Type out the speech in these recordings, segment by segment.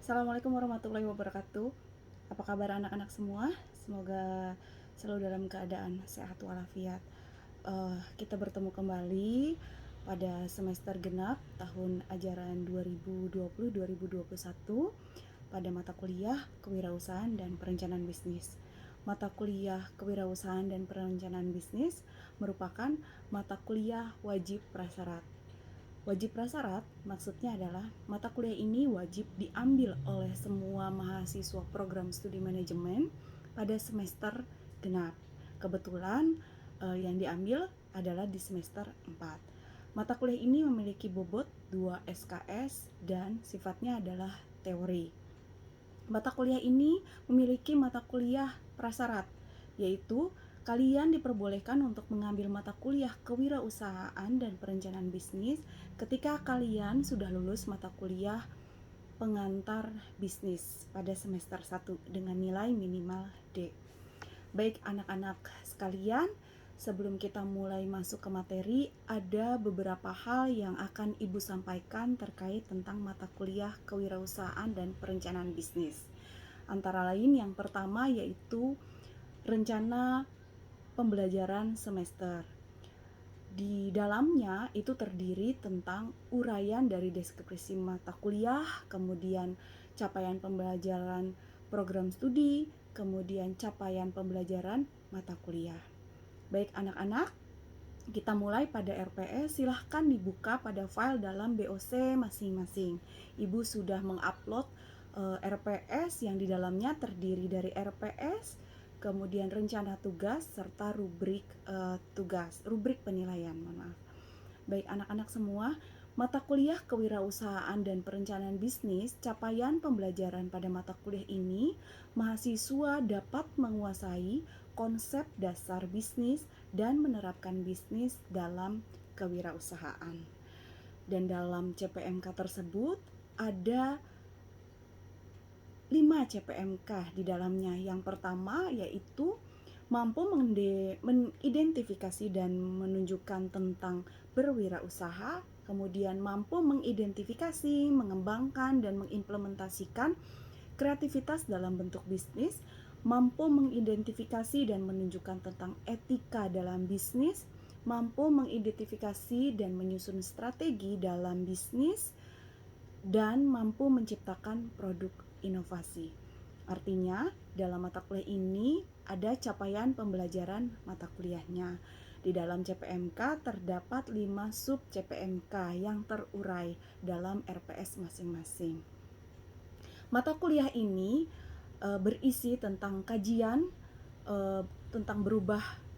Assalamualaikum warahmatullahi wabarakatuh. Apa kabar anak-anak semua? Semoga selalu dalam keadaan sehat walafiat. Kita bertemu kembali pada semester genap tahun ajaran 2020-2021 pada mata kuliah Kewirausahaan dan Perencanaan Bisnis. Mata kuliah Kewirausahaan dan Perencanaan Bisnis merupakan mata kuliah wajib prasyarat. Wajib prasyarat maksudnya adalah mata kuliah ini wajib diambil oleh semua mahasiswa program studi manajemen pada semester genap. Kebetulan yang diambil adalah di semester 4. Mata kuliah ini memiliki bobot 2 SKS dan sifatnya adalah teori. Mata kuliah ini memiliki mata kuliah prasyarat, yaitu kalian diperbolehkan untuk mengambil mata kuliah kewirausahaan dan perencanaan bisnis ketika kalian sudah lulus mata kuliah pengantar bisnis pada semester 1 dengan nilai minimal D. Baik anak-anak sekalian, sebelum kita mulai masuk ke materi, ada beberapa hal yang akan Ibu sampaikan terkait tentang mata kuliah kewirausahaan dan perencanaan bisnis. Antara lain yang pertama yaitu rencana pembelajaran semester. Di dalamnya itu terdiri tentang uraian dari deskripsi mata kuliah, kemudian capaian pembelajaran program studi, kemudian capaian pembelajaran mata kuliah. Baik anak-anak, kita mulai pada RPS. Silahkan dibuka pada file dalam BOC masing-masing. Ibu sudah mengupload RPS yang di dalamnya terdiri dari RPS, kemudian rencana tugas serta rubrik rubrik penilaian. Baik anak-anak semua, mata kuliah kewirausahaan dan perencanaan bisnis, capaian pembelajaran pada mata kuliah ini, mahasiswa dapat menguasai konsep dasar bisnis dan menerapkan bisnis dalam kewirausahaan. Dan dalam CPMK tersebut ada 5 CPMK di dalamnya. Yang pertama yaitu mampu mengidentifikasi dan menunjukkan tentang berwirausaha, kemudian mampu mengidentifikasi, mengembangkan dan mengimplementasikan kreativitas dalam bentuk bisnis, mampu mengidentifikasi dan menunjukkan tentang etika dalam bisnis, mampu mengidentifikasi dan menyusun strategi dalam bisnis, dan mampu menciptakan produk inovasi. Artinya, dalam mata kuliah ini ada capaian pembelajaran mata kuliahnya. Di dalam CPMK terdapat 5 sub CPMK yang terurai dalam RPS masing-masing. Mata kuliah ini berisi tentang kajian tentang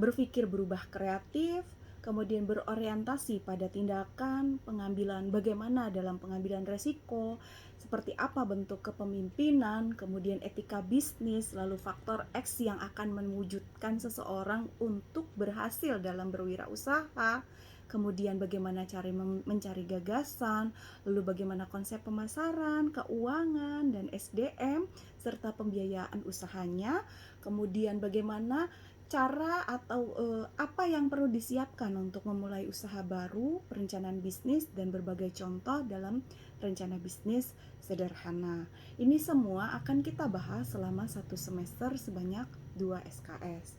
berpikir berubah kreatif, kemudian berorientasi pada tindakan, pengambilan bagaimana dalam pengambilan resiko, seperti apa bentuk kepemimpinan, kemudian etika bisnis, lalu faktor X yang akan mewujudkan seseorang untuk berhasil dalam berwirausaha, kemudian bagaimana cara mencari gagasan, lalu bagaimana konsep pemasaran, keuangan, dan SDM, serta pembiayaan usahanya, kemudian bagaimana cara atau apa yang perlu disiapkan untuk memulai usaha baru, perencanaan bisnis, dan berbagai contoh dalam rencana bisnis sederhana. Ini semua akan kita bahas selama 1 semester sebanyak 2 SKS.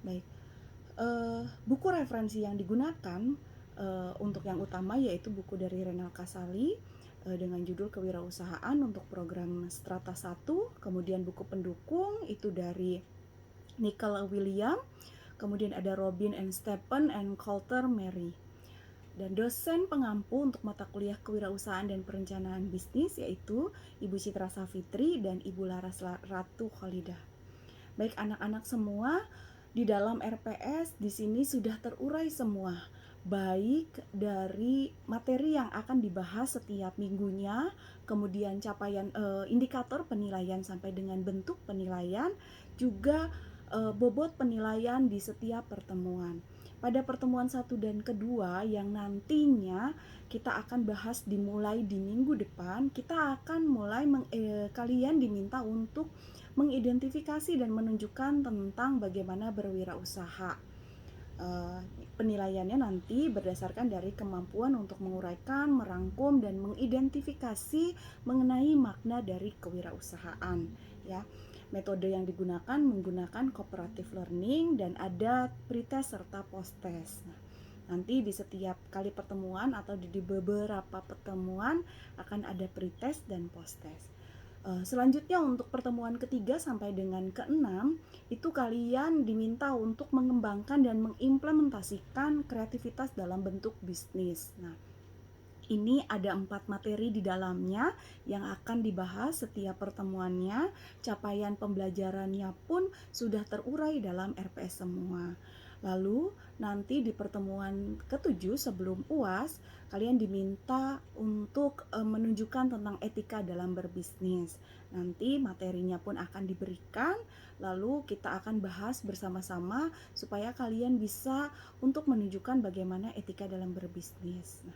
Baik, buku referensi yang digunakan untuk yang utama yaitu buku dari Renal Kasali dengan judul Kewirausahaan untuk program Strata 1, kemudian buku pendukung itu dari Nicole William, kemudian ada Robin and Stephen and Coulter Mary. Dan dosen pengampu untuk mata kuliah kewirausahaan dan perencanaan bisnis yaitu Ibu Citra Safitri dan Ibu Laras Ratu Khalidah. Baik anak-anak semua, di dalam RPS di sini sudah terurai semua, baik dari materi yang akan dibahas setiap minggunya, kemudian capaian indikator penilaian sampai dengan bentuk penilaian, juga bobot penilaian di setiap pertemuan. Pada pertemuan 1 dan kedua yang nantinya kita akan bahas dimulai di minggu depan, kita akan mulai kalian diminta untuk mengidentifikasi dan menunjukkan tentang bagaimana berwirausaha. Penilaiannya nanti berdasarkan dari kemampuan untuk menguraikan, merangkum, dan mengidentifikasi mengenai makna dari kewirausahaan, ya. Metode yang digunakan menggunakan cooperative learning dan ada pretest serta posttest. Nah, nanti di setiap kali pertemuan atau di beberapa pertemuan akan ada pretest dan posttest. Selanjutnya untuk pertemuan ketiga sampai dengan keenam itu kalian diminta untuk mengembangkan dan mengimplementasikan kreativitas dalam bentuk bisnis. Nah, ini ada 4 materi di dalamnya yang akan dibahas setiap pertemuannya. Capaian pembelajarannya pun sudah terurai dalam RPS semua. Lalu nanti di pertemuan ketujuh sebelum UAS, kalian diminta untuk menunjukkan tentang etika dalam berbisnis. Nanti materinya pun akan diberikan, lalu kita akan bahas bersama-sama supaya kalian bisa untuk menunjukkan bagaimana etika dalam berbisnis. Nah,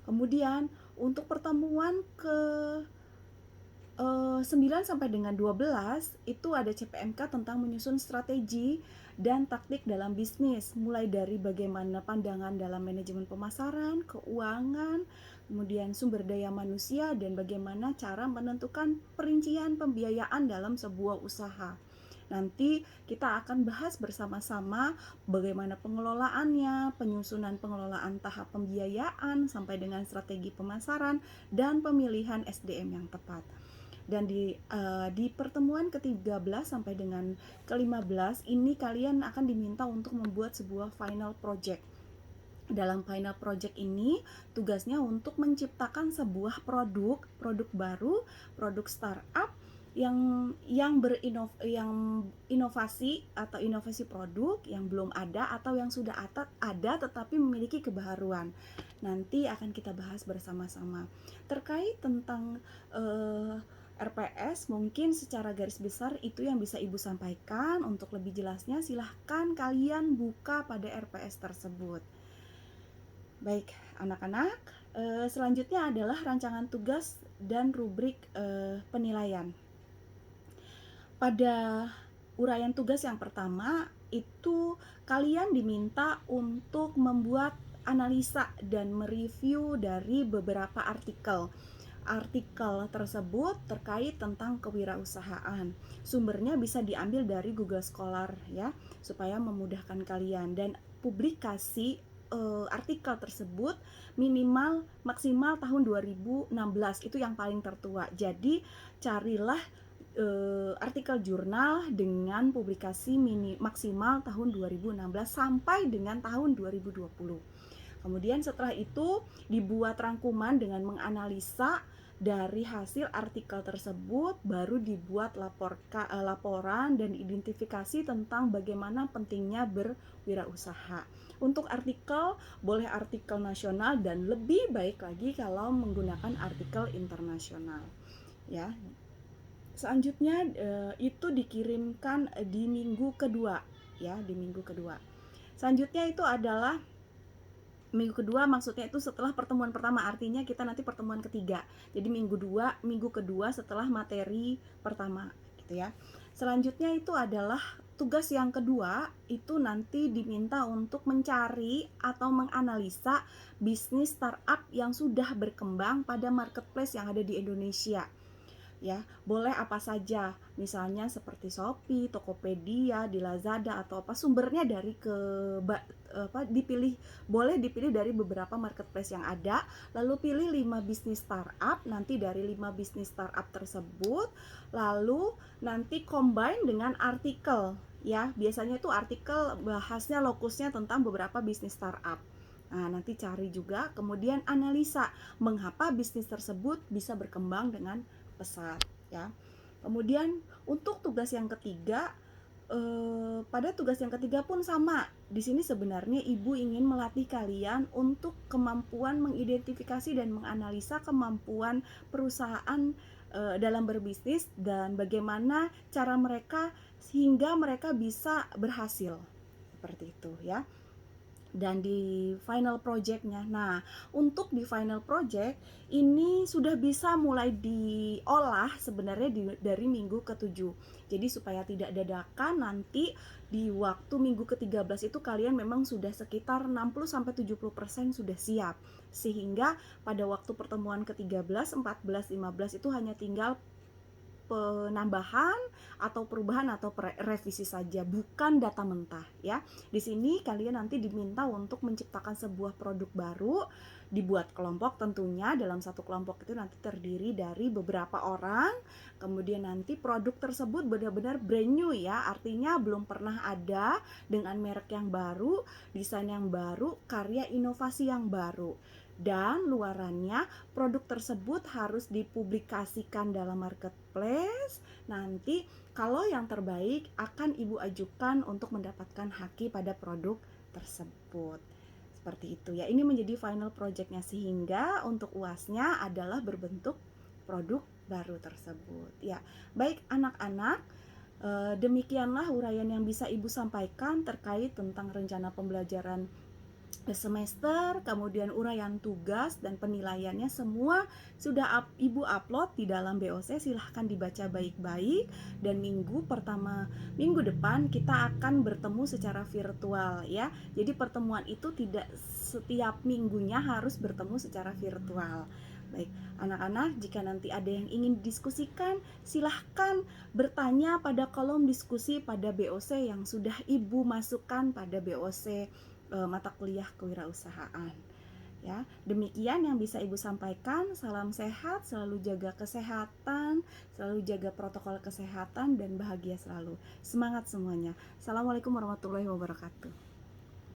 kemudian untuk pertemuan ke 9 sampai dengan 12 itu ada CPMK tentang menyusun strategi dan taktik dalam bisnis, mulai dari bagaimana pandangan dalam manajemen pemasaran, keuangan, kemudian sumber daya manusia, dan bagaimana cara menentukan perincian pembiayaan dalam sebuah usaha. Nanti kita akan bahas bersama-sama bagaimana pengelolaannya, penyusunan pengelolaan tahap pembiayaan sampai dengan strategi pemasaran dan pemilihan SDM yang tepat. Dan di pertemuan ke-13 sampai dengan ke-15 ini kalian akan diminta untuk membuat sebuah final project. Dalam final project ini tugasnya untuk menciptakan sebuah produk baru, produk startup yang inovasi atau inovasi produk yang belum ada atau yang sudah ada tetapi memiliki kebaharuan. Nanti akan kita bahas bersama-sama. Terkait tentang RPS mungkin secara garis besar itu yang bisa Ibu sampaikan. Untuk lebih jelasnya silahkan kalian buka pada RPS tersebut. Baik anak-anak, selanjutnya adalah rancangan tugas dan rubrik penilaian. Pada uraian tugas yang pertama itu kalian diminta untuk membuat analisa dan mereview dari beberapa artikel tersebut terkait tentang kewirausahaan. Sumbernya bisa diambil dari Google Scholar ya, supaya memudahkan kalian, dan publikasi artikel tersebut maksimal tahun 2016, itu yang paling tertua. Jadi carilah artikel jurnal dengan publikasi maksimal tahun 2016 sampai dengan tahun 2020. Kemudian setelah itu dibuat rangkuman dengan menganalisa dari hasil artikel tersebut, baru dibuat laporan dan identifikasi tentang bagaimana pentingnya berwirausaha. Untuk artikel, boleh artikel nasional dan lebih baik lagi kalau menggunakan artikel internasional. Ya. Selanjutnya itu dikirimkan di minggu kedua, ya, di minggu kedua. Selanjutnya itu adalah minggu kedua, maksudnya itu setelah pertemuan pertama, artinya kita nanti pertemuan ketiga. Jadi minggu kedua setelah materi pertama gitu ya. Selanjutnya itu adalah tugas yang kedua, itu nanti diminta untuk mencari atau menganalisa bisnis startup yang sudah berkembang pada marketplace yang ada di Indonesia. Ya, boleh apa saja, misalnya seperti Shopee, Tokopedia, di Lazada atau apa, sumbernya dari boleh dipilih dari beberapa marketplace yang ada, lalu pilih 5 bisnis startup. Nanti dari 5 bisnis startup tersebut lalu nanti combine dengan artikel ya, biasanya itu artikel bahasnya lokusnya tentang beberapa bisnis startup. Nah, nanti cari juga, kemudian analisa mengapa bisnis tersebut bisa berkembang dengan pesat ya. Kemudian untuk tugas yang ketiga, pada tugas yang ketiga pun sama. Di sini sebenarnya Ibu ingin melatih kalian untuk kemampuan mengidentifikasi dan menganalisa kemampuan perusahaan dalam berbisnis dan bagaimana cara mereka sehingga mereka bisa berhasil. Seperti itu ya. dan di final project-nya. Nah, untuk di final project ini sudah bisa mulai diolah sebenarnya dari minggu ke-7. Jadi supaya tidak dadakan, nanti di waktu minggu ke-13 itu kalian memang sudah sekitar 60-70% sudah siap. Sehingga pada waktu pertemuan ke-13, 14, 15 itu hanya tinggal penambahan atau perubahan atau revisi saja, bukan data mentah ya. Di sini kalian nanti diminta untuk menciptakan sebuah produk baru, dibuat kelompok tentunya. Dalam satu kelompok itu nanti terdiri dari beberapa orang. Kemudian nanti produk tersebut benar-benar brand new ya, artinya belum pernah ada, dengan merek yang baru, desain yang baru, karya inovasi yang baru. Dan luarannya produk tersebut harus dipublikasikan dalam marketplace. Nanti kalau yang terbaik akan Ibu ajukan untuk mendapatkan haki pada produk tersebut. Seperti itu ya. Ini menjadi final projectnya, sehingga untuk UASnya adalah berbentuk produk baru tersebut. Ya, baik anak-anak, demikianlah uraian yang bisa Ibu sampaikan terkait tentang rencana pembelajaran semester, kemudian uraian tugas dan penilaiannya semua sudah Ibu upload di dalam BOC. Silahkan dibaca baik-baik, dan minggu depan kita akan bertemu secara virtual ya. Jadi pertemuan itu tidak setiap minggunya harus bertemu secara virtual. Baik, anak-anak, jika nanti ada yang ingin didiskusikan, silahkan bertanya pada kolom diskusi pada BOC yang sudah Ibu masukkan pada BOC mata kuliah kewirausahaan. Ya, demikian yang bisa Ibu sampaikan. Salam sehat, selalu jaga kesehatan, selalu jaga protokol kesehatan, dan bahagia selalu. Semangat semuanya. Assalamualaikum warahmatullahi wabarakatuh.